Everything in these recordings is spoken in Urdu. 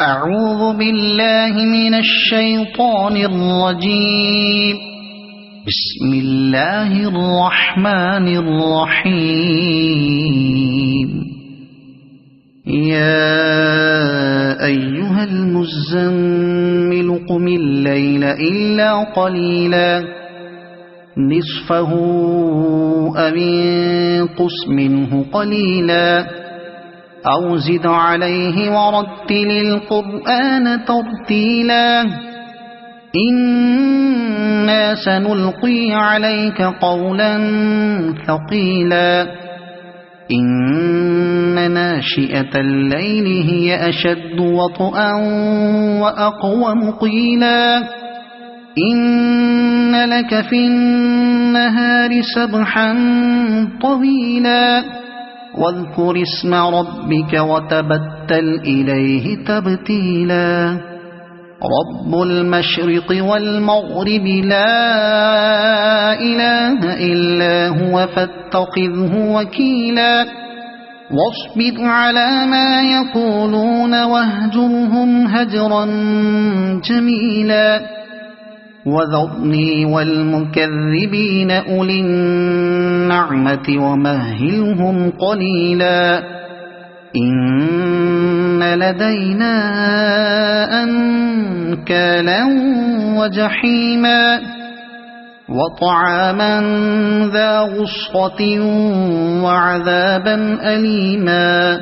أعوذ بالله من الشيطان الرجيم. بسم الله الرحمن الرحيم. يا أيها المزمل قم الليل إلا قليلا نصفه أو انقص منه قليلا أو زد عليه ورتل القرآن ترتيلا إنا سنلقي عليك قولا ثقيلا إن ناشئة الليل هي أشد وطئا وأقوم قيلا إن لك في النهار سبحا طويلا واذكر اسم ربك وتبتل إليه تبتيلا رب المشرق والمغرب لا إله إلا هو فاتخذه وكيلا واصبر على ما يقولون واهجرهم هجرا جميلا وذرني والمكذبين أولي النعمة ومهلهم قليلا إن لدينا أنكالا وجحيما وطعاما ذا غصة وعذابا أليما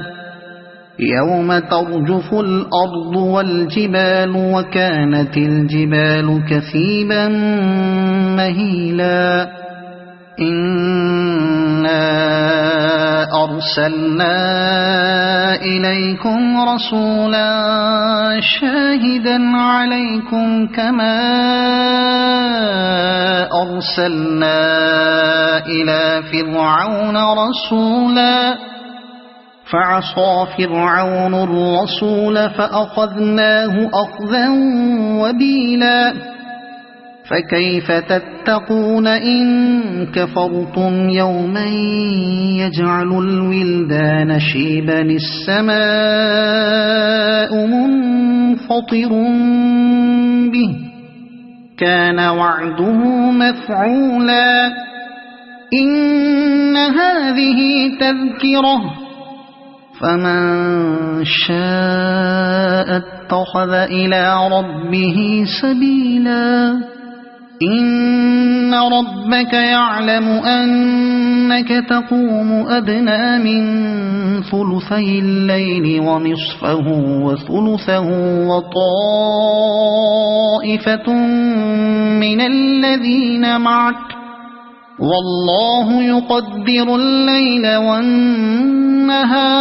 يوم ترجف الأرض والجبال وكانت الجبال كثيبا مهيلا إنا أرسلنا إليكم رسولا شاهدا عليكم كما أرسلنا إلى فرعون رسولا فعصى فرعون الرسول فأخذناه أخذا وبيلا فكيف تتقون إن كفرتم يوما يجعل الولدان شيبا السماء منفطر به كان وعده مفعولا إن هذه تذكرة فمن شاء اتخذ إلى ربه سبيلا إن ربك يعلم أنك تقوم أدنى من ثلثي الليل ونصفه وثلثه وطائفة من الذين معك والله يقدر الليل والنهار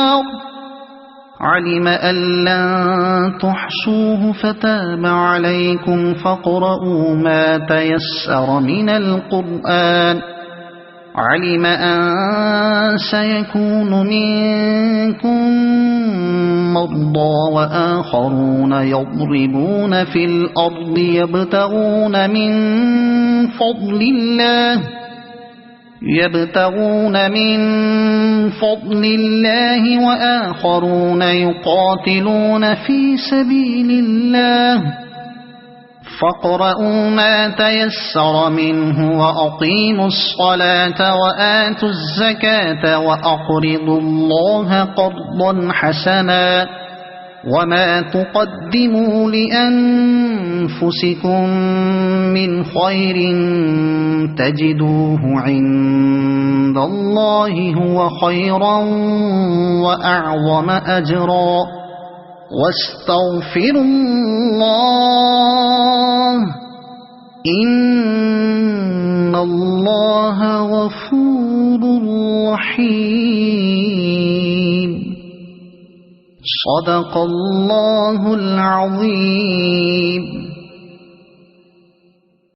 علم أن لن تحصوه فتاب عليكم فاقرؤوا ما تيسر من القرآن علم أن سيكون منكم مرضى وآخرون يضربون في الأرض يبتغون من فضل الله وآخرون يقاتلون في سبيل الله فاقرؤوا ما تيسر منه وأقيموا الصلاة وآتوا الزكاة وأقرضوا الله قرضا حسنا وما تقدموا لأنفسكم من خير تجدوه عند الله هو خيرا وأعظم أجرا واستغفروا الله إن الله غفور رحيم صدق الله العظيم.